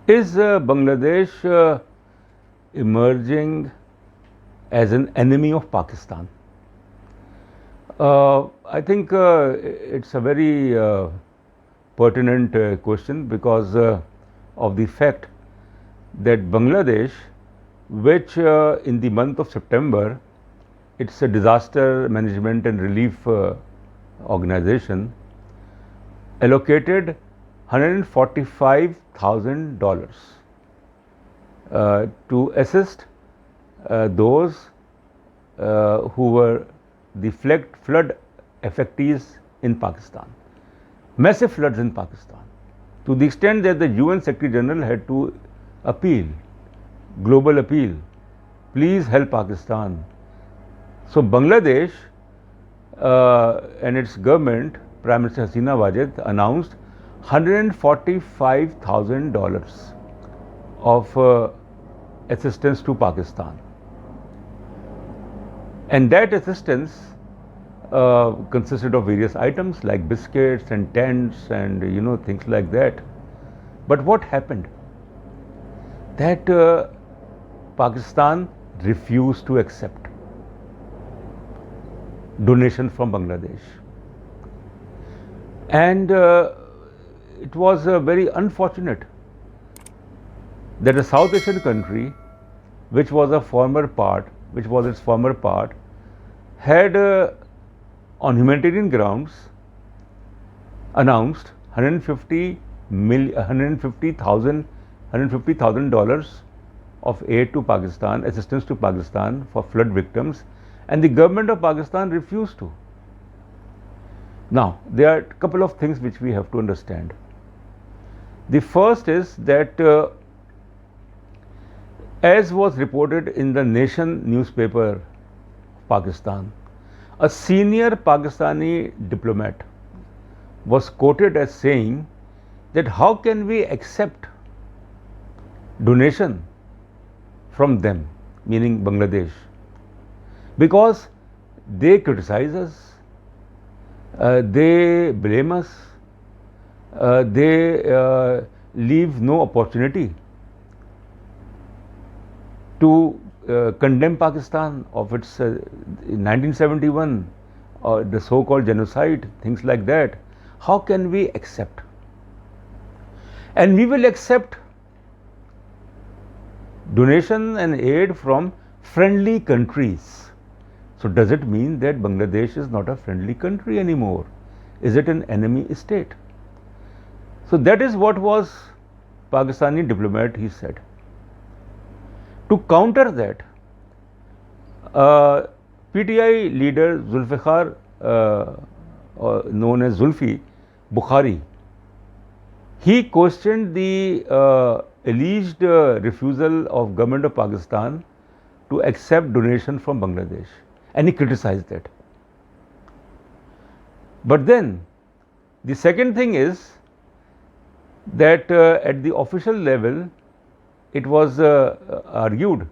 Is Bangladesh emerging as an enemy of Pakistan? I think it's a very pertinent question because of the fact that Bangladesh, which in the month of September, it's a disaster management and relief organization, allocated $145,000 to assist those who were the flood affectees in Pakistan. Massive floods in Pakistan, to the extent that the UN Secretary General had to appeal, global appeal, please help Pakistan. So Bangladesh and its government, Prime Minister Hasina Wajid, announced $145,000 of assistance to Pakistan. And that assistance consisted of various items like biscuits and tents and things like that. But what happened? That Pakistan refused to accept donation from Bangladesh. And it was very unfortunate that a South Asian country, which was its former part, had on humanitarian grounds announced $150,000 of aid to Pakistan, assistance to Pakistan for flood victims, and the government of Pakistan refused to. Now, there are a couple of things which we have to understand. The first is that as was reported in the Nation newspaper, Pakistan, a senior Pakistani diplomat was quoted as saying that how can we accept donation from them, meaning Bangladesh, because they criticize us, they blame us, they leave no opportunity to condemn Pakistan of its 1971 the so-called genocide, things like that. How can we accept? And we will accept donation and aid from friendly countries. So does it mean that Bangladesh is not a friendly country anymore? Is it an enemy state? So that is what was Pakistani diplomat, he said. To counter that, PTI leader Zulfikar, known as Zulfi Bukhari, he questioned the alleged refusal of government of Pakistan to accept donation from Bangladesh, and he criticized that. But then the second thing is that at the official level, it was argued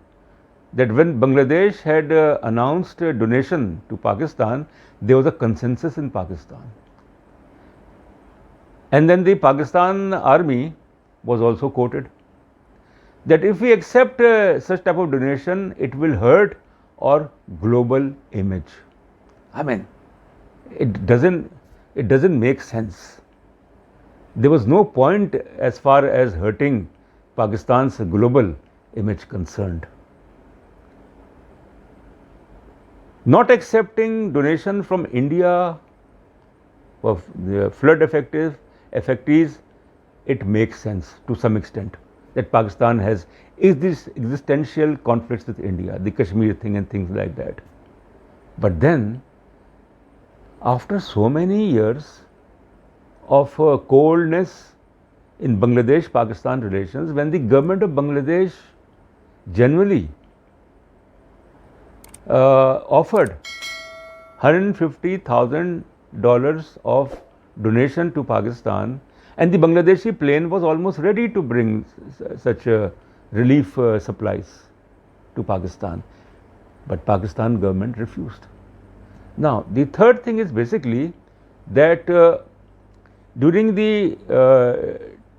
that when Bangladesh had announced a donation to Pakistan, there was a consensus in Pakistan. And then the Pakistan army was also quoted that if we accept such type of donation, it will hurt our global image. I mean, it doesn't make sense. There was no point as far as hurting Pakistan's global image concerned. Not accepting donation from India of the flood affectees, it makes sense to some extent that Pakistan has this existential conflicts with India, the Kashmir thing and things like that. But then, after so many years of coldness in Bangladesh-Pakistan relations, when the government of Bangladesh generally offered $150,000 of donation to Pakistan, and the Bangladeshi plane was almost ready to bring such relief supplies to Pakistan, but Pakistan government refused. Now, the third thing is basically that during the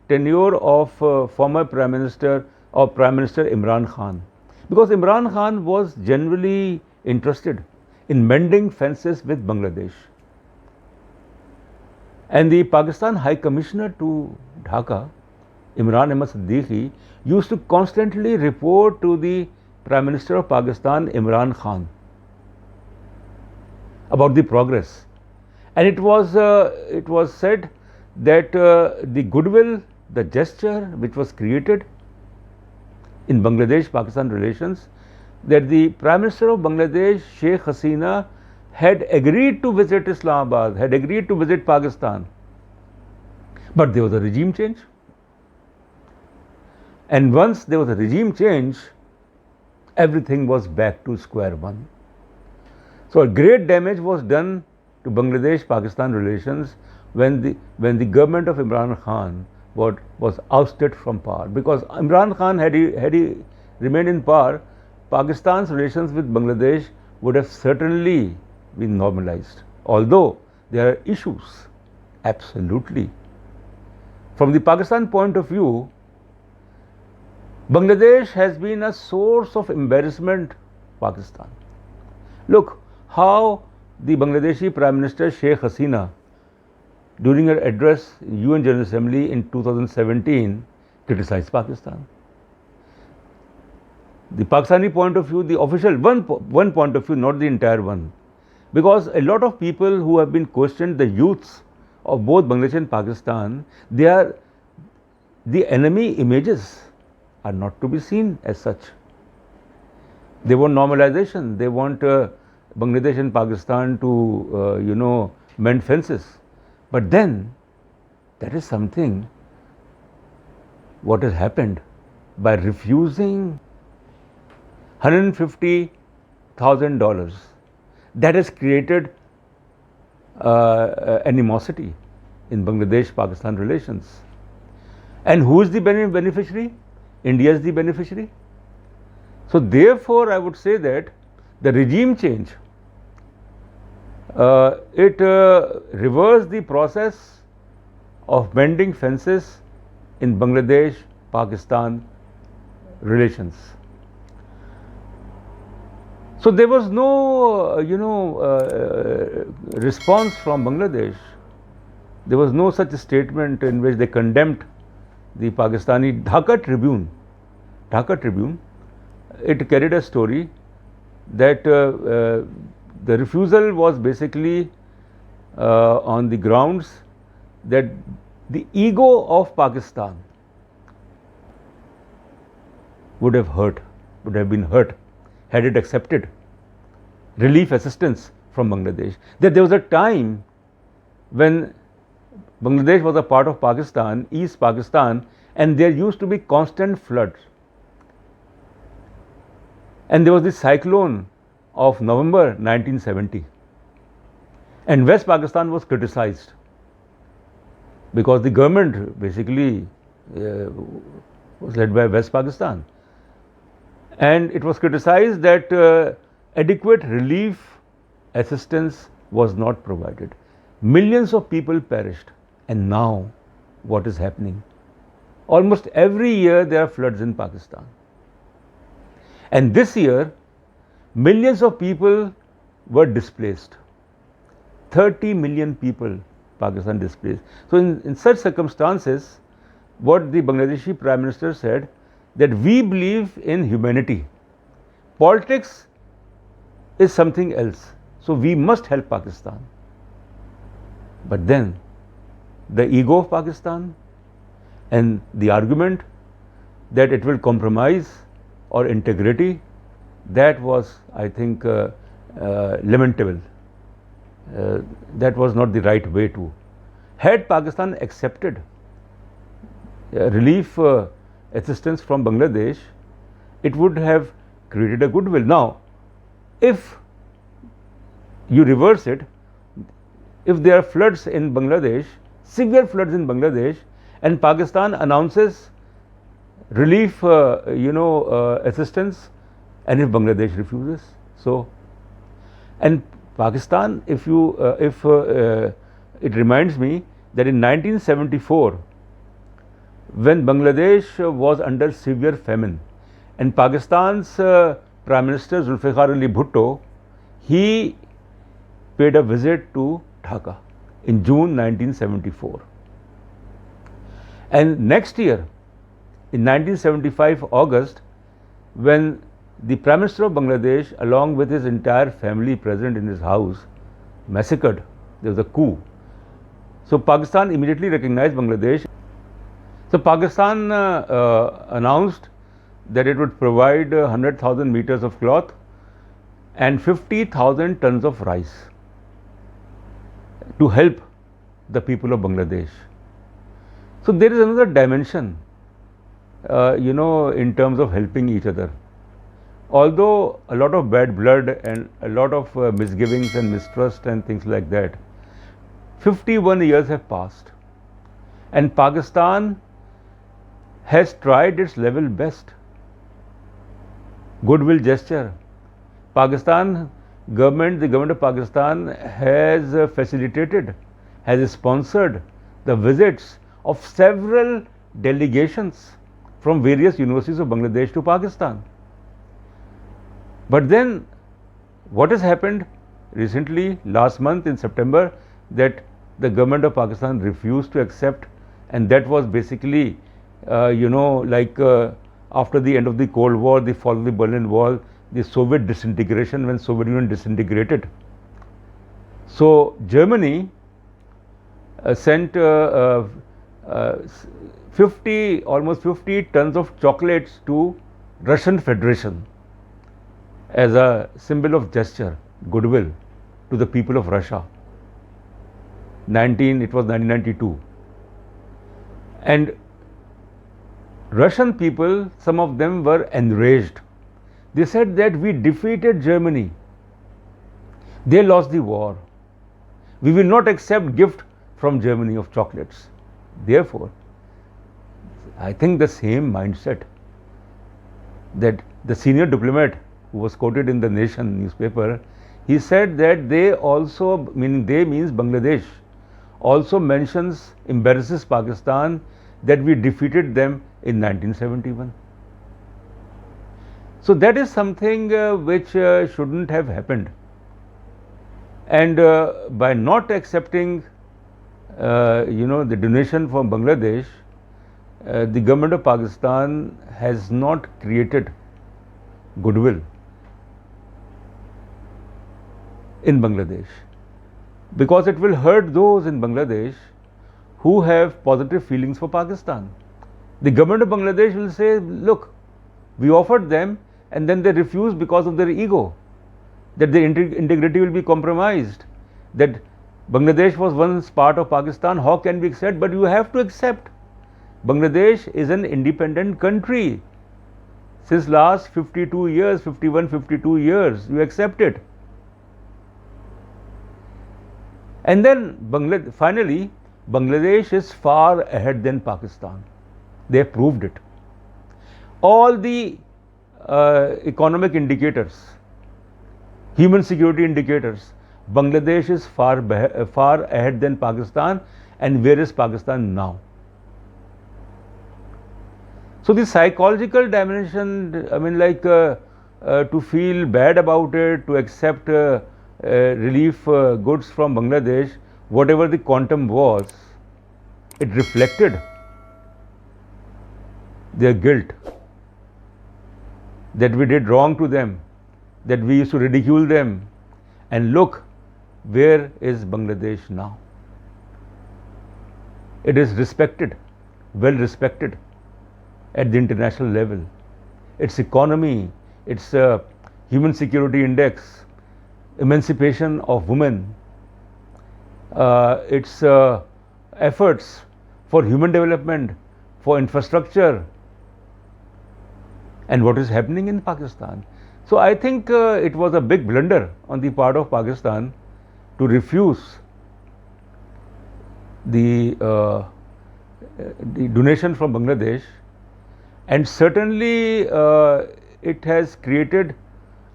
tenure of former Prime Minister or Prime Minister Imran Khan, because Imran Khan was genuinely interested in mending fences with Bangladesh. And the Pakistan High Commissioner to Dhaka, Imran Ahmad Siddiqui, used to constantly report to the Prime Minister of Pakistan, Imran Khan, about the progress. And it was said that the goodwill, the gesture which was created in Bangladesh-Pakistan relations, that the Prime Minister of Bangladesh, Sheikh Hasina, had agreed to visit Islamabad, had agreed to visit Pakistan. But there was a regime change. And once there was a regime change, everything was back to square one. So a great damage was done to Bangladesh-Pakistan relations when the government of Imran Khan was ousted from power. Because Imran Khan, had he remained in power, Pakistan's relations with Bangladesh would have certainly been normalized. Although there are issues, absolutely. From the Pakistan point of view, Bangladesh has been a source of embarrassment for Pakistan. Look how the Bangladeshi Prime Minister Sheikh Hasina, during her address in UN General Assembly in 2017, criticized Pakistan. The Pakistani point of view, the official one point of view, not the entire one, because a lot of people who have been questioned, the youths of both Bangladesh and Pakistan, they are the enemy images are not to be seen as such. They want normalization. They want Bangladesh and Pakistan to mend fences. But then that is something what has happened by refusing $150,000. That has created animosity in Bangladesh-Pakistan relations. And who is the beneficiary? India is the beneficiary. So therefore, I would say that the regime change, it reversed the process of mending fences in Bangladesh-Pakistan relations. So there was no, response from Bangladesh. There was no such statement in which they condemned the Pakistani Dhaka Tribune. It carried a story that the refusal was basically on the grounds that the ego of Pakistan would have been hurt had it accepted relief assistance from Bangladesh. That there was a time when Bangladesh was a part of Pakistan, East Pakistan, and there used to be constant floods. And there was this cyclone of November 1970. And West Pakistan was criticized because the government basically was led by West Pakistan. And it was criticized that adequate relief assistance was not provided. Millions of people perished. And now, what is happening? Almost every year there are floods in Pakistan. And this year, millions of people were displaced. 30 million people, Pakistan displaced. So in such circumstances, what the Bangladeshi Prime Minister said, that we believe in humanity. Politics is something else. So we must help Pakistan. But then, the ego of Pakistan and the argument that it will compromise our integrity, that was, I think, lamentable. That was not the right way to. Had Pakistan accepted relief assistance from Bangladesh, it would have created a goodwill. Now, if you reverse it, if there are floods in Bangladesh, severe floods in Bangladesh, and Pakistan announces relief, assistance, and if Bangladesh refuses, so, and Pakistan, if it reminds me that in 1974, when Bangladesh was under severe famine, and Pakistan's Prime Minister Zulfikar Ali Bhutto, he paid a visit to Dhaka in June 1974. And next year, in 1975 August, when the Prime Minister of Bangladesh, along with his entire family present in his house, massacred, there was a coup. So Pakistan immediately recognized Bangladesh. So Pakistan announced that it would provide 100,000 meters of cloth and 50,000 tons of rice to help the people of Bangladesh. So there is another dimension, in terms of helping each other. Although a lot of bad blood and a lot of misgivings and mistrust and things like that, 51 years have passed, and Pakistan has tried its level best. Goodwill gesture. The government of Pakistan has facilitated, has sponsored the visits of several delegations from various universities of Bangladesh to Pakistan. But then what has happened recently, last month in September, that the government of Pakistan refused to accept, and that was basically after the end of the Cold War, the fall of the Berlin Wall, the Soviet disintegration, when Soviet Union disintegrated. So Germany sent almost 50 tons of chocolates to Russian Federation as a symbol of gesture, goodwill to the people of Russia. It was 1992. And Russian people, some of them were enraged. They said that we defeated Germany. They lost the war. We will not accept gift from Germany of chocolates. Therefore, I think the same mindset that the senior diplomat who was quoted in the Nation newspaper, he said that they also, meaning they means Bangladesh, also embarrasses Pakistan that we defeated them in 1971. So that is something which shouldn't have happened. And by not accepting, the donation from Bangladesh, the government of Pakistan has not created goodwill in Bangladesh, because it will hurt those in Bangladesh who have positive feelings for Pakistan. The government of Bangladesh will say, look, we offered them and then they refused because of their ego, that their integrity will be compromised, that Bangladesh was once part of Pakistan, how can we accept? But you have to accept. Bangladesh is an independent country. Since last 52 years, 52 years, you accept it. And then finally, Bangladesh is far ahead than Pakistan. They have proved it. All the economic indicators, human security indicators, Bangladesh is far ahead than Pakistan. And where is Pakistan now? So the psychological dimension, to feel bad about it, to accept relief goods from Bangladesh, whatever the quantum was, it reflected their guilt, that we did wrong to them, that we used to ridicule them. And look, where is Bangladesh now? It is respected, well respected at the international level. Its economy, its human security index, emancipation of women, its efforts for human development, for infrastructure, and what is happening in Pakistan. So I think it was a big blunder on the part of Pakistan to refuse the donation from Bangladesh, and certainly it has created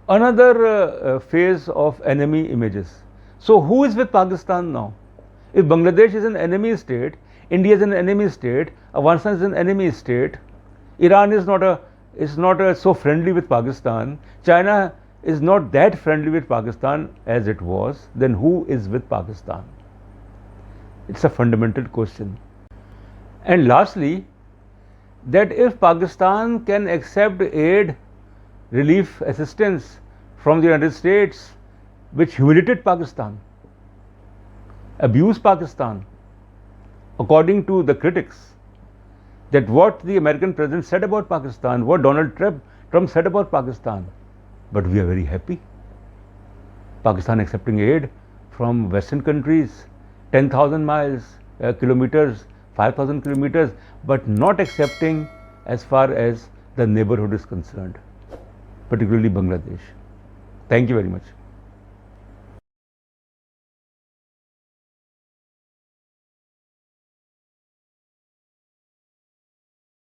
another phase of enemy images. So who is with Pakistan now? If Bangladesh is an enemy state, India is an enemy state, Afghanistan is an enemy state, Iran is not so friendly with Pakistan, China is not that friendly with Pakistan as it was, then who is with Pakistan? It's a fundamental question. And lastly, that if Pakistan can accept aid, relief, assistance from the United States, which humiliated Pakistan, abused Pakistan, according to the critics, that what the American president said about Pakistan, what Donald Trump said about Pakistan, but we are very happy. Pakistan accepting aid from Western countries, 10,000 miles, kilometers, 5,000 kilometers, but not accepting as far as the neighborhood is concerned, particularly Bangladesh. Thank you very much.